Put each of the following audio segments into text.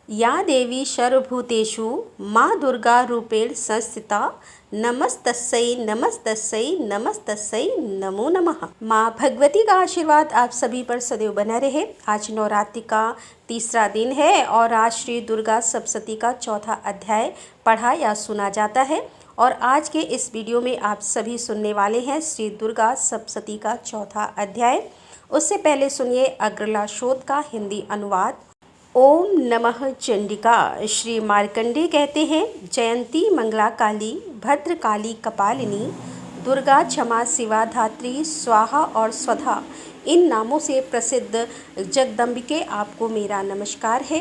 या देवी सर्वभूतेषु माँ दुर्गा रूपेण संस्थिता नमस्तस्यै नमस्तस्यै नमस्तस्यै नमो नमः। माँ भगवती का आशीर्वाद आप सभी पर सदैव बना रहे। आज नवरात्रि का तीसरा दिन है और आज श्री दुर्गा सप्तशती का चौथा अध्याय पढ़ा या सुना जाता है। और आज के इस वीडियो में आप सभी सुनने वाले हैं श्री दुर्गा सप्तशती का चौथा अध्याय। उससे पहले सुनिए अग्रला शोध का हिंदी अनुवाद। ओम नमः चंडिका। श्री मार्कंडेय कहते हैं, जयंती मंगला काली भद्र काली कपालिनी दुर्गा क्षमा शिवा धात्री स्वाहा और स्वधा, इन नामों से प्रसिद्ध जगदम्बिके आपको मेरा नमस्कार है।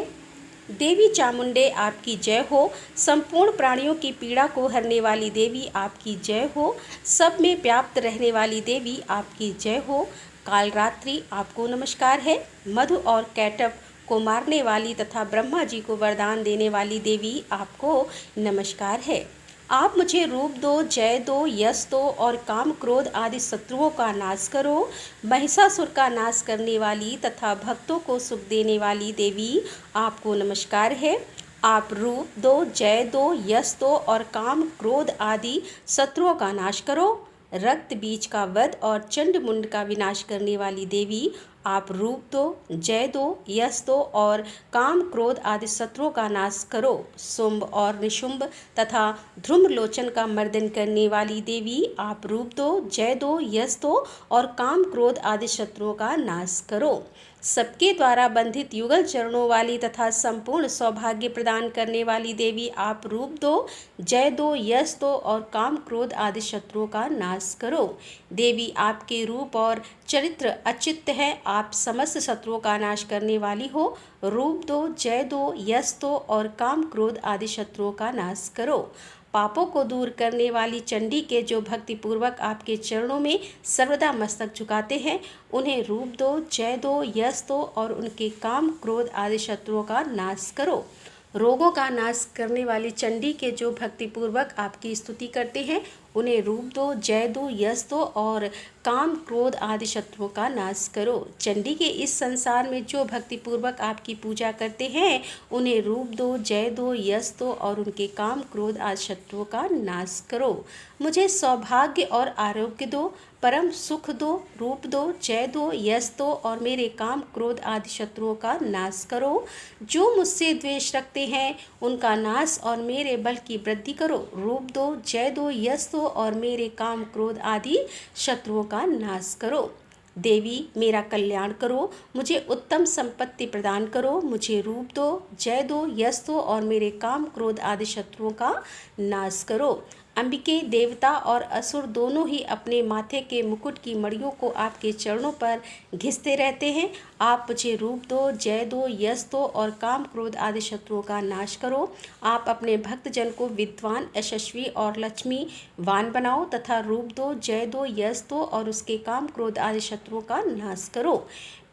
देवी चामुंडे आपकी जय हो। संपूर्ण प्राणियों की पीड़ा को हरने वाली देवी आपकी जय हो। सब में व्याप्त रहने वाली देवी आपकी जय हो। कालरात्रि आपको नमस्कार है। मधु और कैटभ को मारने वाली तथा ब्रह्मा जी को वरदान देने वाली देवी आपको नमस्कार है। आप मुझे रूप दो, जय दो, यश दो और काम क्रोध आदि शत्रुओं का नाश करो। महिषासुर का नाश करने वाली तथा भक्तों को सुख देने वाली देवी आपको नमस्कार है। आप रूप दो, जय दो, यश दो और काम क्रोध आदि शत्रुओं का नाश करो। रक्त बीज का वध और चंड मुंड का विनाश करने वाली देवी आप रूप दो, जय दो, यश दो और काम क्रोध आदि शत्रुओं का नाश करो। शुंभ और निशुंभ तथा ध्रुमलोचन का मर्दन करने वाली देवी आप रूप दो, जय दो, यश दो और काम क्रोध आदि शत्रुओं का नाश करो। सबके द्वारा बंधित युगल चरणों वाली तथा संपूर्ण सौभाग्य प्रदान करने वाली देवी आप रूप दो, जय दो, यश दो और काम क्रोध आदि शत्रुओं का नाश करो। देवी आपके रूप और चरित्र अचित्त है। आप समस्त शत्रुओं का नाश करने वाली हो। रूप दो, जय दो, यश दो और काम क्रोध आदि शत्रुओं का नाश करो। पापों को दूर करने वाली चंडी के जो भक्तिपूर्वक आपके चरणों में सर्वदा मस्तक झुकाते हैं, उन्हें रूप दो, जय दो, यश दो और उनके काम क्रोध आदि शत्रुओं का नाश करो। रोगों का नाश करने वाली चंडी के जो भक्तिपूर्वक आपकी स्तुति करते हैं, उन्हें रूप दो, जय दो, यश दो और काम क्रोध आदि शत्रुओं का नाश करो। चंडी के इस संसार में जो भक्तिपूर्वक आपकी पूजा करते हैं, उन्हें रूप दो, जय दो, यश दो और उनके काम क्रोध आदि शत्रुओं का नाश करो। मुझे सौभाग्य और आरोग्य दो, परम सुख दो। रूप दो, जय दो, यश दो और मेरे काम क्रोध आदि शत्रुओं का नाश करो। जो मुझसे द्वेष रखते हैं, उनका नाश और मेरे बल की वृद्धि करो। रूप दो, जय दो, यश दो और मेरे काम क्रोध आदि शत्रुओं का नाश करो। देवी मेरा कल्याण करो, मुझे उत्तम संपत्ति प्रदान करो। मुझे रूप दो, जय दो, यश दो और मेरे काम क्रोध आदि शत्रुओं का नाश करो। अंबिके देवता और असुर दोनों ही अपने माथे के मुकुट की मड़ियों को आपके चरणों पर घिसते रहते हैं। आप मुझे रूप दो, जय दो, यश दो और काम क्रोध आदि शत्रुओं का नाश करो। आप अपने भक्तजन को विद्वान, यशस्वी और लक्ष्मीवान बनाओ तथा रूप दो, जय दो, यश दो और उसके काम क्रोध आदि शत्रुओं का नाश करो।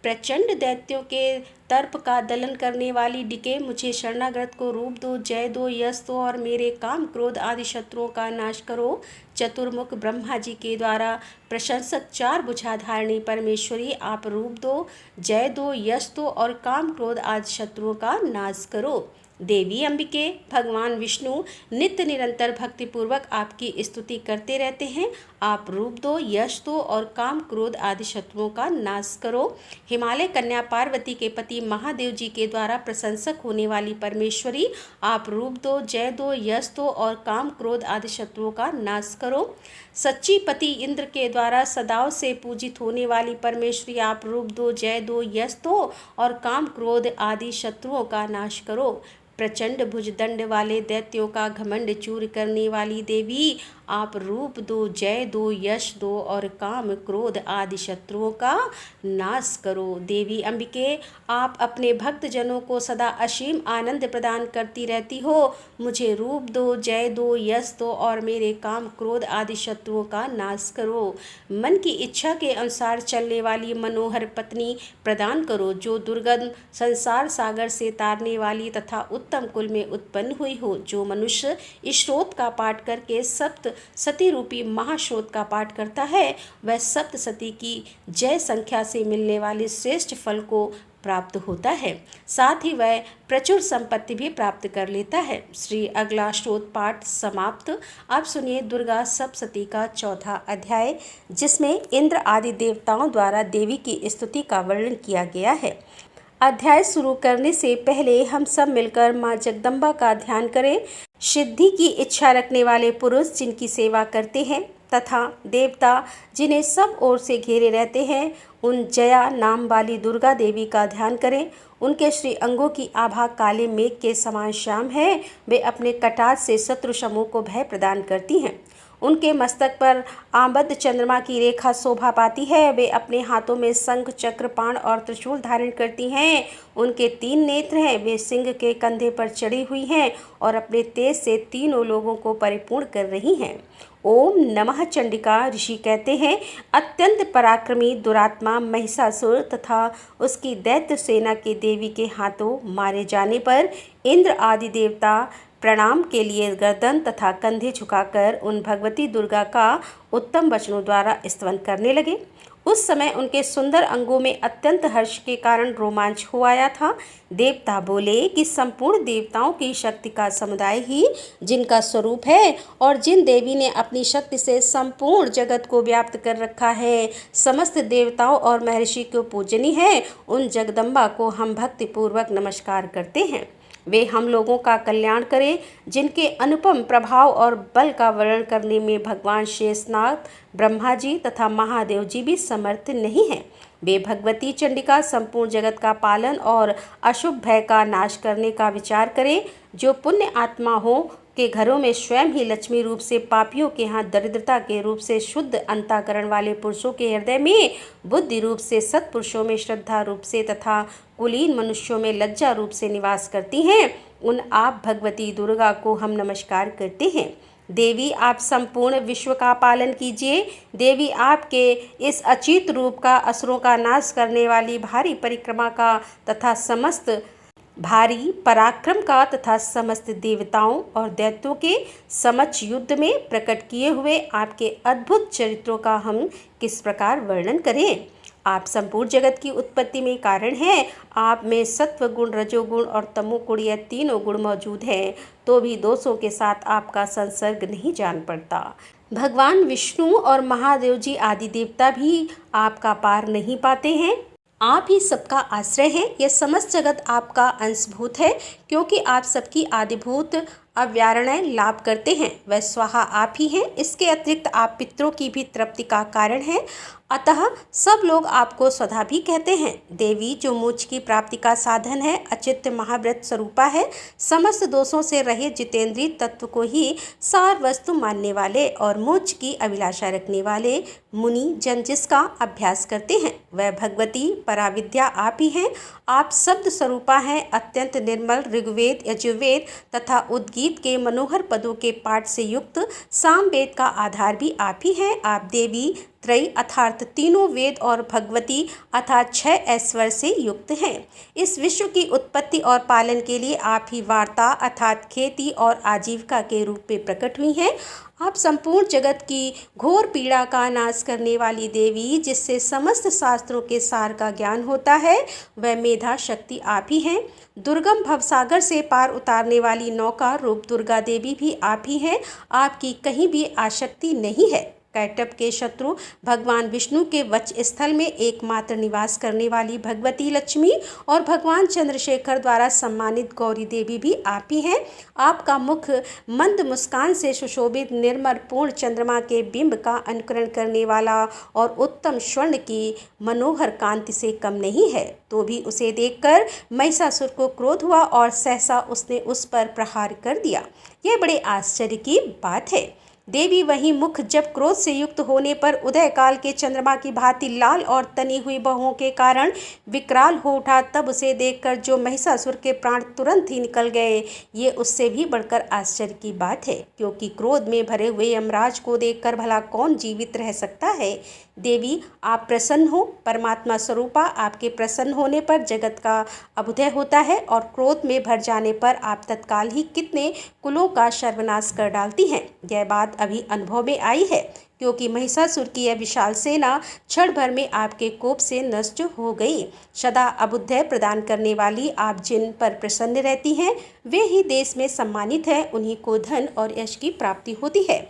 प्रचंड दैत्यों के तर्प का दलन करने वाली डिके, मुझे शरणागत को रूप दो, जय दो, यश दो और मेरे काम क्रोध आदि शत्रुओं का नाश करो। चतुर्मुख ब्रह्मा जी के द्वारा प्रशंसक चार भुजाधारिणी परमेश्वरी आप रूप दो, जय दो, यश दो और काम क्रोध आदि शत्रुओं का नाश करो। देवी अंबिके भगवान विष्णु नित्य निरंतर भक्तिपूर्वक आपकी स्तुति करते रहते हैं। आप रूप दो, यश दो और काम क्रोध आदि शत्रुओं का नाश करो। हिमालय कन्या पार्वती के पति महादेव जी के द्वारा प्रशंसक होने वाली परमेश्वरी आप रूप दो, जय दो, यश दो और काम क्रोध आदि शत्रुओं का नाश करो। सच्ची पति इंद्र के द्वारा सदाओं से पूजित होने वाली परमेश्वरी आप रूप दो, जय दो, यश दो और काम क्रोध आदि शत्रुओं का नाश करो। प्रचंड भुजदंड वाले दैत्यों का घमंड चूर करने वाली देवी आप रूप दो, जय दो, यश दो और काम क्रोध आदि शत्रुओं का नाश करो। देवी अंबिके आप अपने भक्तजनों को सदा असीम आनंद प्रदान करती रहती हो। मुझे रूप दो, जय दो, यश दो और मेरे काम क्रोध आदि शत्रुओं का नाश करो। मन की इच्छा के अनुसार चलने वाली मनोहर पत्नी प्रदान करो, जो दुर्गम संसार सागर से तारने वाली तथा उत्तम कुल में उत्पन्न हुई हो। जो मनुष्य इस स्रोत का पाठ करके सप्त सती रूपी महाश्रोत का पाठ करता है, वह सप्त सती की जय संख्या से मिलने वाले श्रेष्ठ फल को प्राप्त होता है। साथ ही वह प्रचुर संपत्ति भी प्राप्त कर लेता है। श्री अगला स्तोत्र पाठ समाप्त। अब सुनिए दुर्गा सप्तशती का चौथा अध्याय, जिसमें इंद्र आदि देवताओं द्वारा देवी की स्तुति का वर्णन किया गया है। अध्याय शुरू करने से पहले हम सब मिलकर माँ जगदम्बा का ध्यान करें। सिद्धि की इच्छा रखने वाले पुरुष जिनकी सेवा करते हैं तथा देवता जिन्हें सब ओर से घेरे रहते हैं, उन जया नाम वाली दुर्गा देवी का ध्यान करें। उनके श्री अंगों की आभा काले मेघ के समान श्याम है। वे अपने कटार से शत्रु समूह को भय प्रदान करती हैं। उनके मस्तक पर आबद्ध चंद्रमा की रेखा शोभा पाती है। वे अपने हाथों में शंख, चक्र, बाण और त्रिशूल धारण करती हैं। उनके 3 नेत्र हैं। वे सिंह के कंधे पर चढ़ी हुई हैं और अपने तेज से तीनों लोगों को परिपूर्ण कर रही हैं। ओम नमः चंडिका ऋषि कहते हैं, अत्यंत पराक्रमी दुरात्मा महिषासुर तथा उसकी दैत्य सेना के देवी के हाथों मारे जाने पर इंद्र आदि देवता प्रणाम के लिए गर्दन तथा कंधे झुकाकर उन भगवती दुर्गा का उत्तम वचनों द्वारा स्तवन करने लगे। उस समय उनके सुंदर अंगों में अत्यंत हर्ष के कारण रोमांच हो आया था। देवता बोले कि संपूर्ण देवताओं की शक्ति का समुदाय ही जिनका स्वरूप है और जिन देवी ने अपनी शक्ति से संपूर्ण जगत को व्याप्त कर रखा है, समस्त देवताओं और महर्षि को पूजनी है, उन जगदम्बा को हम भक्तिपूर्वक नमस्कार करते हैं। वे हम लोगों का कल्याण करें, जिनके अनुपम प्रभाव और बल का वर्णन करने में भगवान शेषनाग, ब्रह्मा जी तथा महादेव जी भी समर्थ नहीं हैं। वे भगवती चंडिका संपूर्ण जगत का पालन और अशुभ भय का नाश करने का विचार करें। जो पुण्य आत्मा हो के घरों में स्वयं ही लक्ष्मी रूप से, पापियों के यहाँ दरिद्रता के रूप से, शुद्ध अंतःकरण वाले पुरुषों के हृदय में बुद्धि रूप से, सत्पुरुषों में श्रद्धा रूप से तथा कुलीन मनुष्यों में लज्जा रूप से निवास करती हैं, उन आप भगवती दुर्गा को हम नमस्कार करते हैं। देवी आप संपूर्ण विश्व का पालन कीजिए। देवी आपके इस अचित रूप का, असुरों का नाश करने वाली भारी परिक्रमा का तथा समस्त भारी पराक्रम का तथा समस्त देवताओं और दैत्यों के समक्ष युद्ध में प्रकट किए हुए आपके अद्भुत चरित्रों का हम किस प्रकार वर्णन करें। आप संपूर्ण जगत की उत्पत्ति में कारण हैं। आप में सत्व गुण, रजोगुण और तमोगुण, यह तीनों गुण मौजूद हैं, तो भी दोषों के साथ आपका संसर्ग नहीं जान पड़ता। भगवान विष्णु और महादेव जी आदि देवता भी आपका पार नहीं पाते हैं। आप ही सबका आश्रय हैं। यह समस्त जगत आपका अंशभूत है, क्योंकि आप सबकी आदिभूत अव्यारणय लाभ करते हैं। वह स्वाहा आप ही हैं। इसके अतिरिक्त आप पितरों की भी तृप्ति का कारण हैं। अतः सब लोग आपको स्वधा भी कहते हैं। देवी जो मोक्ष की प्राप्ति का साधन है, अचित्य महाव्रत स्वरूपा है। समस्त दोषों से रहित जितेंद्रिय तत्व को ही सार वस्तु मानने वाले और मोक्ष की अभिलाषा रखने वाले मुनि जन जिसका अभ्यास करते हैं, वह भगवती पराविद्या आप ही हैं। आप शब्द स्वरूपा हैं। अत्यंत निर्मल ऋग्वेद, यजुर्वेद तथा उद्गीत के मनोहर पदों के पाठ से युक्त सामवेद का आधार भी आप ही हैं। आप देवी त्रयी अर्थात तीनों वेद और भगवती अर्थात 6 ऐश्वर्य से युक्त हैं। इस विश्व की उत्पत्ति और पालन के लिए आप ही वार्ता अर्थात खेती और आजीविका के रूप में प्रकट हुई हैं। आप संपूर्ण जगत की घोर पीड़ा का नाश करने वाली देवी, जिससे समस्त शास्त्रों के सार का ज्ञान होता है, वह मेधा शक्ति आप ही हैं। दुर्गम भवसागर से पार उतारने वाली नौका रूप दुर्गा देवी भी आप ही हैं। आपकी कहीं भी आसक्ति नहीं है। कैटभ के शत्रु भगवान विष्णु के वक्ष स्थल में एकमात्र निवास करने वाली भगवती लक्ष्मी और भगवान चंद्रशेखर द्वारा सम्मानित गौरी देवी भी आप ही हैं। आपका मुख मंद मुस्कान से सुशोभित निर्मल पूर्ण चंद्रमा के बिंब का अनुकरण करने वाला और उत्तम स्वर्ण की मनोहर कांति से कम नहीं है, तो भी उसे देखकर महिषासुर को क्रोध हुआ और सहसा उसने उस पर प्रहार कर दिया। यह बड़े आश्चर्य की बात है। देवी वही मुख जब क्रोध से युक्त होने पर उदय काल के चंद्रमा की भांति लाल और तनी हुई बाहों के कारण विकराल हो उठा, तब उसे देखकर जो महिषासुर के प्राण तुरंत ही निकल गए। ये उससे भी बढ़कर आश्चर्य की बात है, क्योंकि क्रोध में भरे हुए यमराज को देखकर भला कौन जीवित रह सकता है। देवी आप प्रसन्न हो। परमात्मा स्वरूपा आपके प्रसन्न होने पर जगत का अभ्युदय होता है और क्रोध में भर जाने पर आप तत्काल ही कितने कुलों का सर्वनाश कर डालती हैं। यह बात अभी अनुभव में आई है, क्योंकि महिषासुर की यह विशाल सेना क्षण भर में आपके कोप से नष्ट हो गई। सदा अभुदय प्रदान करने वाली आप जिन पर प्रसन्न रहती हैं, वे ही देश में सम्मानित हैं, उन्हीं को धन और यश की प्राप्ति होती है।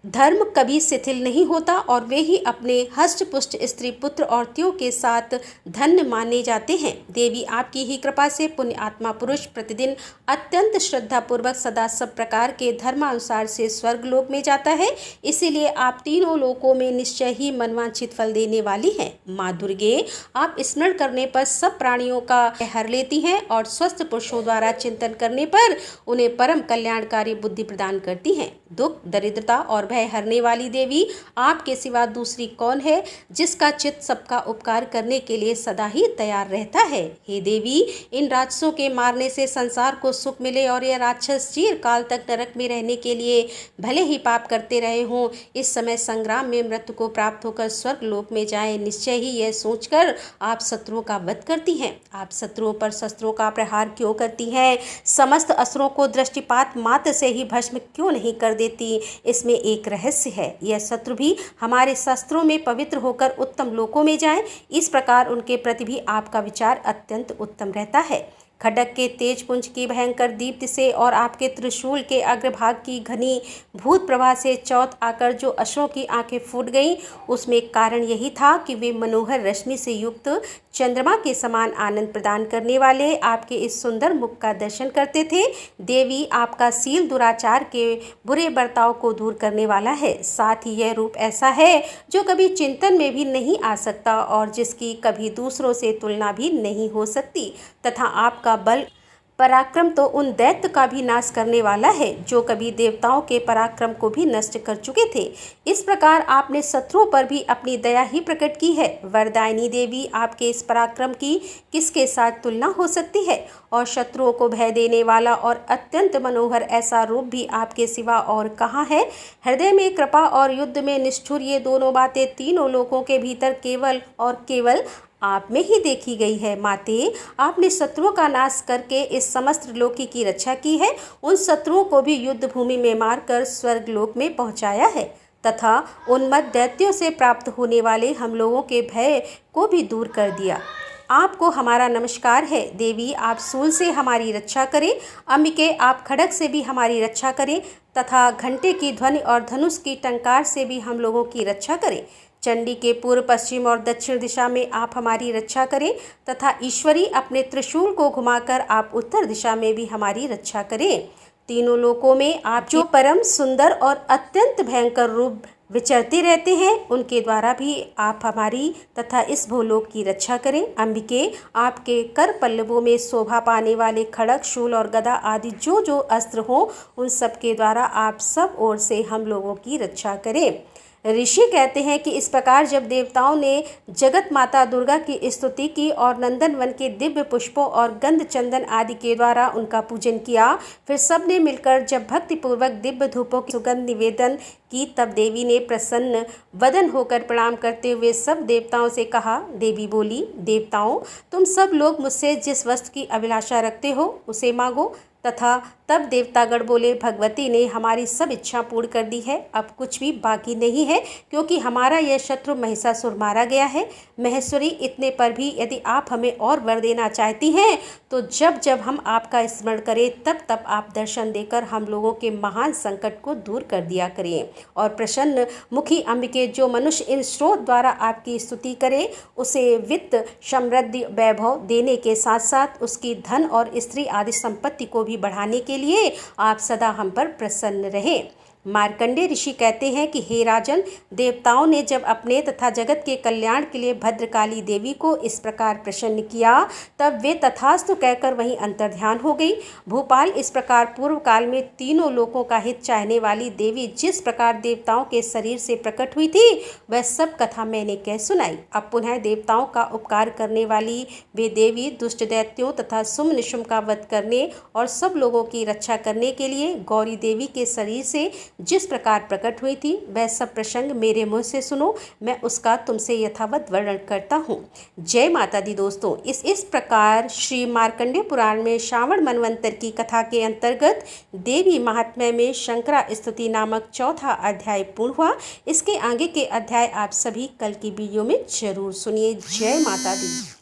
धर्म कभी शिथिल नहीं होता और वे ही अपने हष्ट पुष्ट स्त्री पुत्र और त्यों के साथ धन्य माने जाते हैं। देवी आपकी ही कृपा से पुण्य आत्मा पुरुष प्रतिदिन अत्यंत श्रद्धा पूर्वक सदा सब प्रकार के धर्मानुसार से स्वर्ग लोक में जाता है। इसीलिए आप तीनों लोकों में निश्चय ही मनवांछित फल देने वाली हैं। माँ दुर्गे आप स्मरण करने पर सब प्राणियों का हर लेती हैं और स्वस्थ पुरुषों द्वारा चिंतन करने पर उन्हें परम कल्याणकारी बुद्धि प्रदान करती हैं। दुख दरिद्रता और भय हरने वाली देवी आपके सिवा दूसरी कौन है, जिसका चित्त सबका उपकार करने के लिए सदा ही तैयार रहता है। हे देवी, इन राक्षसों के मारने से संसार को सुख मिले और यह राक्षस चिर काल तक नरक में रहने के लिए भले ही पाप करते रहे हों, इस समय संग्राम में मृत्यु को प्राप्त होकर स्वर्ग लोक में जाएं, निश्चय ही यह सोचकर आप शत्रुओं का वध करती हैं। आप शत्रुओं पर शस्त्रों का प्रहार क्यों करती हैं? समस्त असुरों को दृष्टिपात मात्र से ही भस्म क्यों नहीं कर देती? इसमें एक रहस्य है। यह शत्रु भी हमारे शस्त्रों में पवित्र होकर उत्तम लोकों में जाएं, इस प्रकार उनके प्रति भी आपका विचार अत्यंत उत्तम रहता है। खड्ग के तेज पुंज की भयंकर दीप्ति से और आपके त्रिशूल के अग्रभाग की घनी भूत प्रवाह से चौथ आकर जो असुरों की आंखें फूट गईं, उसमें कारण यही था कि वे मनोहर रश्मि से युक्त चंद्रमा के समान आनंद प्रदान करने वाले आपके इस सुंदर मुख का दर्शन करते थे। देवी आपका सील दुराचार के बुरे बर्ताव को दूर करने वाला है। साथ ही यह रूप ऐसा है जो कभी चिंतन में भी नहीं आ सकता और जिसकी कभी दूसरों से तुलना भी नहीं हो सकती, तथा आपका बल पराक्रम तो उन दैत्य का भी नाश करने वाला है जो कभी देवताओं के पराक्रम को भी नष्ट कर चुके थे। इस प्रकार आपने शत्रुओं पर भी अपनी दया ही प्रकट की है। वरदायिनी देवी, आपके इस पराक्रम की किसके साथ तुलना हो सकती है? और शत्रुओं को भय देने वाला और अत्यंत मनोहर ऐसा रूप भी आपके सिवा और कहाँ है? हृदय में कृपा और युद्ध में निष्ठुर, ये दोनों बातें तीनों लोगों के भीतर केवल और केवल आप में ही देखी गई है। माते, आपने शत्रुओं का नाश करके इस समस्त लोकी की रक्षा की है। उन शत्रुओं को भी युद्ध भूमि में मारकर स्वर्ग लोक में पहुंचाया है तथा उन्मत्त दैत्यों से प्राप्त होने वाले हम लोगों के भय को भी दूर कर दिया। आपको हमारा नमस्कार है। देवी, आप सूल से हमारी रक्षा करें। अंबिके, आप खड्ग से भी हमारी रक्षा करें तथा घंटे की ध्वनि और धनुष की टंकार से भी हम लोगों की रक्षा करें। चंडी के पूर्व, पश्चिम और दक्षिण दिशा में आप हमारी रक्षा करें तथा ईश्वरी, अपने त्रिशूल को घुमाकर आप उत्तर दिशा में भी हमारी रक्षा करें। तीनों लोकों में आप जो परम सुंदर और अत्यंत भयंकर रूप विचरते रहते हैं, उनके द्वारा भी आप हमारी तथा इस भूलोक की रक्षा करें। अंबिके, आपके कर पल्लवों में शोभा पाने वाले खड्ग, शूल और गदा आदि जो जो अस्त्र हों, उन सब के द्वारा आप सब ओर से हम लोगों की रक्षा करें। ऋषि कहते हैं कि इस प्रकार जब देवताओं ने जगत माता दुर्गा की स्तुति की और नंदन वन के दिव्य पुष्पों और गंध चंदन आदि के द्वारा उनका पूजन किया, फिर सब ने मिलकर जब भक्तिपूर्वक दिव्य धूपों की सुगंध निवेदन की, तब देवी ने प्रसन्न वदन होकर प्रणाम करते हुए सब देवताओं से कहा। देवी बोली, देवताओं, तुम सब लोग मुझसे जिस वस्तु की अभिलाषा रखते हो उसे मांगो। तथा तब देवतागण बोले, भगवती ने हमारी सब इच्छा पूर्ण कर दी है, अब कुछ भी बाकी नहीं है, क्योंकि हमारा यह शत्रु महिषासुर मारा गया है। महेश्वरी, इतने पर भी यदि आप हमें और वर देना चाहती हैं तो जब जब हम आपका स्मरण करें तब तब आप दर्शन देकर हम लोगों के महान संकट को दूर कर दिया करें। और प्रसन्न मुखी अंबिके, जो मनुष्य इन स्रोत द्वारा आपकी स्तुति करे, उसे वित्त समृद्धि वैभव देने के साथ साथ उसकी धन और स्त्री आदि संपत्ति को भी बढ़ाने के लिए आप सदा हम पर प्रसन्न रहे। मार्कंडेय ऋषि कहते हैं कि हे राजन, देवताओं ने जब अपने तथा जगत के कल्याण के लिए भद्रकाली देवी को इस प्रकार प्रसन्न किया, तब वे तथास्तु कहकर वहीं अंतर्ध्यान हो गई। भूपाल, इस प्रकार पूर्व काल में तीनों लोकों का हित चाहने वाली देवी जिस प्रकार देवताओं के शरीर से प्रकट हुई थी, वह सब कथा मैंने कह सुनाई। अब पुनः देवताओं का उपकार करने वाली वे देवी दुष्ट दैत्यों तथा शुम्भ निशुम्भ का वध करने और सब लोगों की रक्षा करने के लिए गौरी देवी के शरीर से जिस प्रकार प्रकट हुई थी वह सब प्रसंग मेरे मुँह से सुनो, मैं उसका तुमसे यथावत वर्णन करता हूँ। जय माता दी दोस्तों। इस प्रकार श्री मार्कंडेय पुराण में श्रावण मनवंतर की कथा के अंतर्गत देवी महात्म्य में शंकरा स्तुति नामक चौथा अध्याय पूर्ण हुआ। इसके आगे के अध्याय आप सभी कल की वीडियो में जरूर सुनिए। जय माता दी।